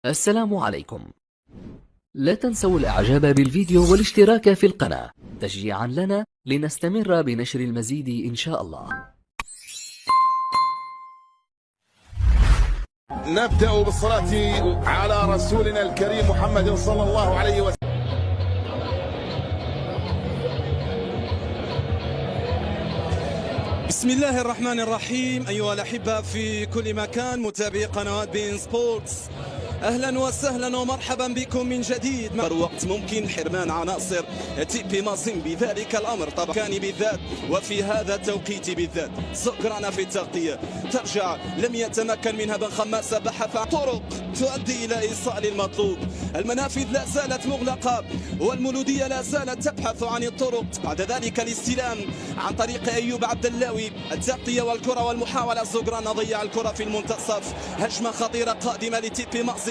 السلام عليكم. لا تنسوا الإعجاب بالفيديو والاشتراك في القناة تشجيعا لنا لنستمر بنشر المزيد إن شاء الله. نبدأ بالصلاة على رسولنا الكريم محمد صلى الله عليه وسلم. بسم الله الرحمن الرحيم. أيها الأحبة في كل مكان متابعي قنوات بين سبورتس، أهلا وسهلا ومرحبا بكم من جديد. مر وقت ممكن حرمان عناصر تيبي مازيمبي ذلك الأمر طبعا كان بالذات وفي هذا التوقيت بالذات. سكران في التغطية ترجع، لم يتمكن منها بن خماسة، بحث عن طرق تؤدي إلى إيصال المطلوب. المنافذ لا زالت مغلقة والمولودية لا زالت تبحث عن الطرق. بعد ذلك الاستلام عن طريق أيوب عبد اللاوي، التغطية والكرة والمحاولة. سكران ضيع الكرة في المنتصف. هجمة خطيرة قادمة لتيبي مازيمبي،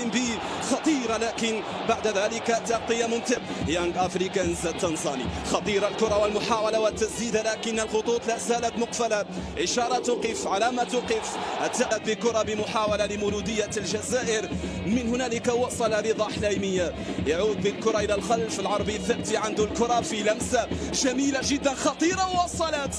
خطيرة لكن بعد ذلك تغطية ممتازة. يانغ أفريكانز التنزاني، خطيرة الكرة والمحاولة والتسديد لكن الخطوط لا زالت مقفلة. إشارة توقف، علامة توقف. التأت بكرة بمحاولة لمولودية الجزائر. من هنالك وصل رضا حلايمية، يعود بالكرة إلى الخلف. العربي الثبتي عنده الكرة في لمسة جميلة جدا خطيرة وصلت.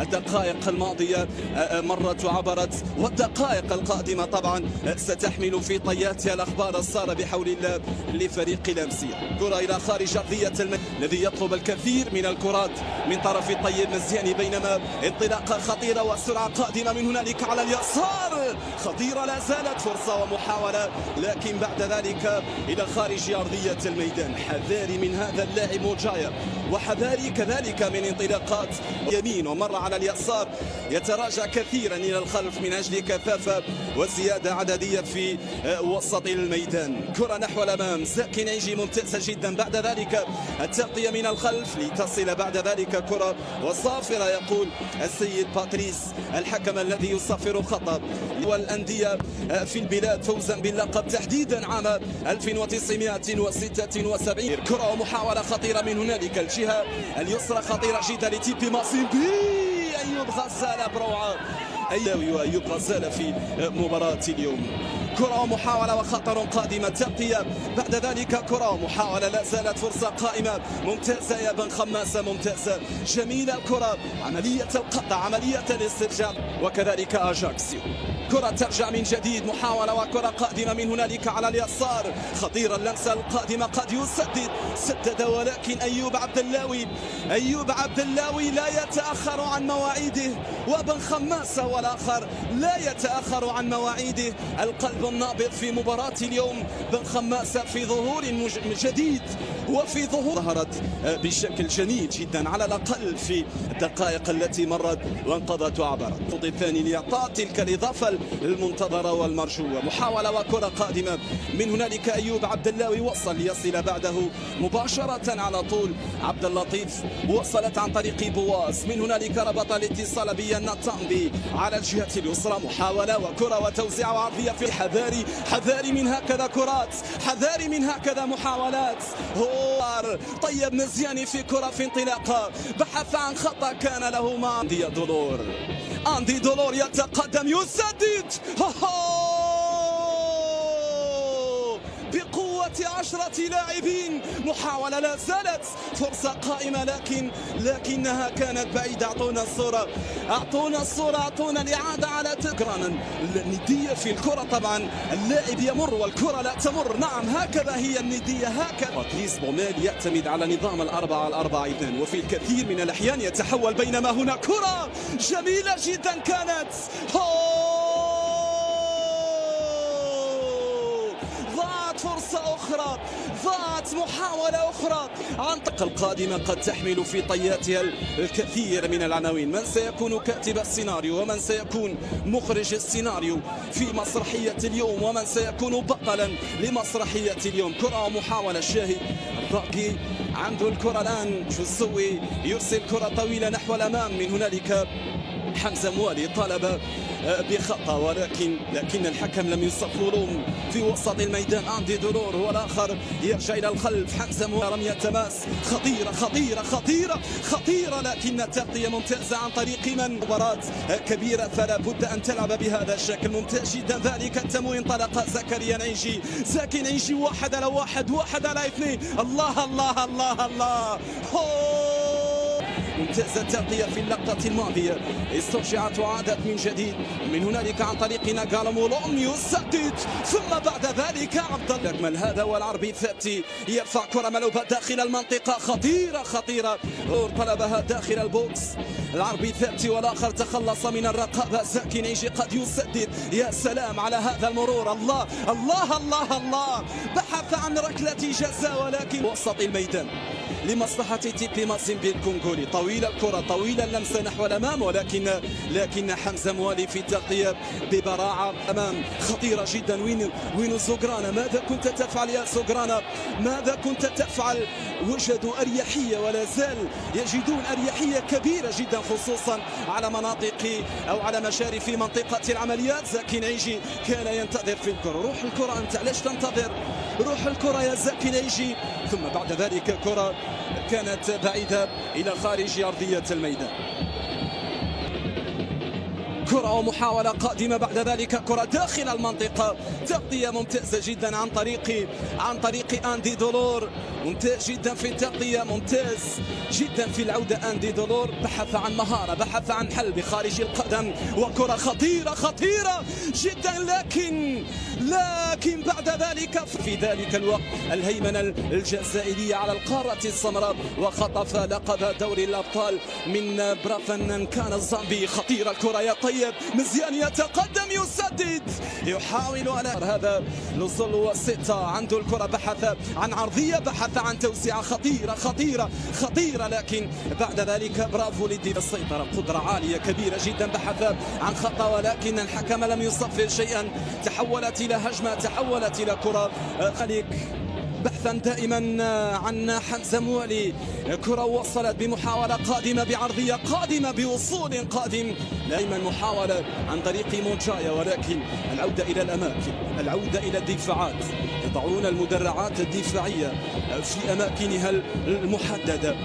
الدقائق الماضية مرت وعبرت، والدقائق القادمة طبعا ستحمل في طياتها الأخبار السارة بحول الله لفريق لامسيا. كرة إلى خارج أرضية الذي يطلب الكثير من الكرات من طرف الطيب مزياني، بينما انطلاقة خطيرة وسرعة قادمة من هنالك على اليسار. خطيرة لا زالت فرصة ومحاولة لكن بعد ذلك إلى خارج أرضية الميدان. حذاري من هذا اللاعب موجايا، وحذاري كذلك من انطلاقات يمين ومر على اليسار، يتراجع كثيرا إلى الخلف من أجل كثافة وزيادة عددية في وسط الميدان. كرة نحو الأمام، ساكن عيجي ممتازة جدا. بعد ذلك التغطية من الخلف لتصل بعد ذلك كرة وصافرة، يقول السيد باتريس الحكم الذي يصفر خطأ. والأندية في البلاد فوزا باللقب تحديدا عام 1976. كرة ومحاولة خطيرة من هنالك الجهة اليسرى، خطيرة جدا لتيبي مازيمبي. أيوب غزالة بروعة، أيوب غزالة في مباراة اليوم. كرة ومحاولة وخطر قادمة. تغطية بعد ذلك كرة ومحاولة، لا زالت فرصة قائمة. ممتازة يا بن خماسة، ممتازة جميلة الكرة، عملية القطع، عملية الاسترجاع، وكذلك أجاكسيو. كرة ترجع من جديد، محاولة وكرة قادمة من هنالك على اليسار. خطيرة اللمسة القادمة، قد يسدد، سدد ولكن أيوب عبد اللاوي لا يتأخر عن مواعيده، وبن خماسة والآخر لا يتأخر عن مواعيده. القلب النابض في مباراة اليوم، بن خماسة في ظهور جديد وفي ظهرت بشكل جميل جدا على الأقل في الدقائق التي مرت وانقضت وعبرت. الشوط الثاني لإعطاء تلك الإضافة المنتظرة والمرجوة. محاولة وكرة قادمة من هنالك. أيوب عبد اللاوي وصل ليصل بعده مباشرة على طول. عبد اللطيف وصلت عن طريق بواس، من هنالك ربط الاتصال بالنطامبي على الجهة اليسرى. محاولة وكرة وتوزيع عرضية في حذاري من هكذا كرات، حذاري من هكذا محاولات. طيب مزياني في كرة في انطلاقة، بحث عن خطأ كان له مع أندي دولور يتقدم، يسدد بقوة 10 لاعبين. محاولة لا زالت فرصة قائمة لكنها كانت بعيدة. أعطونا الصورة، أعطونا الإعادة على تقرانا. الندية في الكرة طبعا، اللاعب يمر والكرة لا تمر. نعم هكذا هي الندية، هكذا. باتريس بوميل يعتمد على نظام 4-4-2 وفي الكثير من الأحيان يتحول، بينما هنا كرة جميلة جدا كانت. فرصة أخرى، ضاعت محاولة أخرى عن طريق القادمة قد تحمل في طياتها الكثير من العناوين. من سيكون كاتب السيناريو، ومن سيكون مخرج السيناريو في مسرحية اليوم، ومن سيكون بطلا لمسرحية اليوم. كرة ومحاولة. الشاهي الراقي عنده الكرة الآن. جوزوي يرسل كرة طويلة نحو الأمام، من هنالك حمزة موالي طالب بخطأ لكن الحكم لم يصفر في وسط الميدان. أندي دولور هو الآخر يرجع إلى الخلف. حمزة موالي رمية تماس خطيرة خطيرة خطيرة خطيرة، لكن تغطية ممتازة عن طريق من مباراة كبيرة فلا بد أن تلعب بهذا الشكل. ممتاز جدا ذلك التموين. انطلق زكريا نعيجي، زكي نعيجي 1 على 1 1 على 2. الله الله الله الله. ممتازة التغطية في اللقطة الماضية، استرجعت وعادت من جديد. من هنالك عن طريق ناغالو مولوم يسدد، ثم بعد ذلك عبد الله أكمل. هذا هو العربي الثابتي يرفع كرة ملعوبة داخل المنطقة خطيرة خطيرة، طلبها داخل البوكس. العربي الثابتي والآخر تخلص من الرقابة. زكي نعيجي قد يسدد. يا سلام على هذا المرور. الله الله الله الله. بحث عن ركلة جزاء ولكن وسط الميدان لمصلحة تيبي مازيمبي الكونغولي. طويلة الكرة، طويلة اللمسة نحو الأمام، لكن حمزة موالي في التغطية ببراعة أمام. خطيرة جدا. وين زوغرانا؟ ماذا كنت تفعل يا زوغرانا؟ ماذا كنت تفعل؟ وجدوا أريحية ولا زال يجدون أريحية كبيرة جدا، خصوصا على مناطق أو على مشارف منطقة العمليات. زكي نعيجي كان ينتظر في الكرة. روح الكرة أنت، علاش تنتظر؟ روح الكرة يا زكي نعيجي. ثم بعد ذلك كرة كانت بعيدة إلى خارج أرضية الميدان. كرة ومحاولة قادمة بعد ذلك كرة داخل المنطقة. تغطية ممتازة جدا عن طريق أندي دولور. ممتاز جدا في التغطية، ممتاز جدا في العودة. أندي دولور بحث عن مهارة، بحث عن حل بخارج القدم، وكرة خطيرة خطيرة جدا. لكن بعد ذلك في ذلك الوقت الهيمنة الجزائرية على القارة السمراء، وخطف لقب دوري الأبطال من برافن كان الزامبي. خطيرة الكرة يا طيب. مزيان يتقدم يسدد، يحاول على هذا لوزول وستة. عنده الكرة، بحث عن عرضية، بحث عن توسعة خطيرة خطيرة خطيرة، لكن بعد ذلك برافو لدي السيطرة. قدرة عالية كبيرة جدا. بحث عن خطأ ولكن الحكم لم يصفر شيئا. تحولت إلى هجمة، تحولت إلى كرة خليك. بحثا دائما عن حمزة موالي. كرة وصلت بمحاولة قادمة، بعرضية قادمة، بوصول قادم. دائما محاولة عن طريق مونجايا، ولكن العودة إلى الأماكن، العودة إلى الدفاعات. يضعون المدرعات الدفاعية في أماكنها المحددة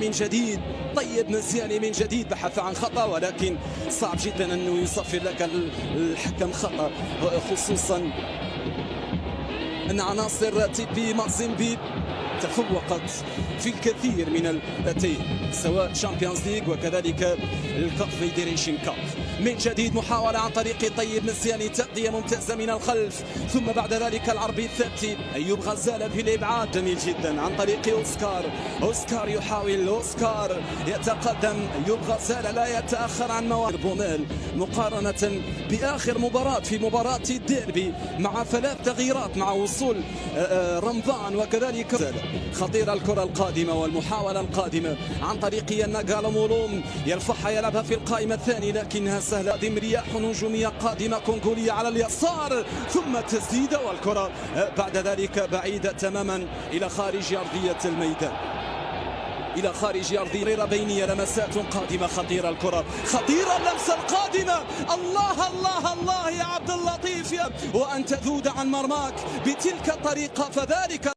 من جديد. طيب مزياني من جديد بحث عن خطأ، ولكن صعب جدا أنه يصفر لك الحكم خطأ، خصوصا أن عناصر تيبي مازيمبي تفوقت في الكثير من التي سواء شامبيونز ليج وكذلك الكاب فيدريشن كاب. من جديد محاولة عن طريق طيب مزياني. تغطية ممتازة من الخلف، ثم بعد ذلك العربي الثابتي أيوب غزالة في الإبعاد. جميل جدا عن طريق أوسكار يحاول. أوسكار يتقدم. أيوب غزالة لا يتأخر عن موارد بوميل مقارنة بآخر مباراة في مباراة الديربي مع 3 تغييرات مع وصول رمضان وكذلك. خطيرة الكرة القادمة والمحاولة القادمة عن طريق ناغالو مولوم. يرفعها يلعبها في القائمة الثانية لكنها سهلة. رياح هجومية قادمة كونغولية على اليسار، ثم تسديدة والكرة بعد ذلك بعيدة تماما إلى خارج أرضية الميدان، إلى خارج أرضية بينية. لمسات قادمة خطيرة الكرة، خطيرة اللمسة القادمة. الله الله الله يا عبد اللطيف، وأن تذود عن مرماك بتلك الطريقة فذلك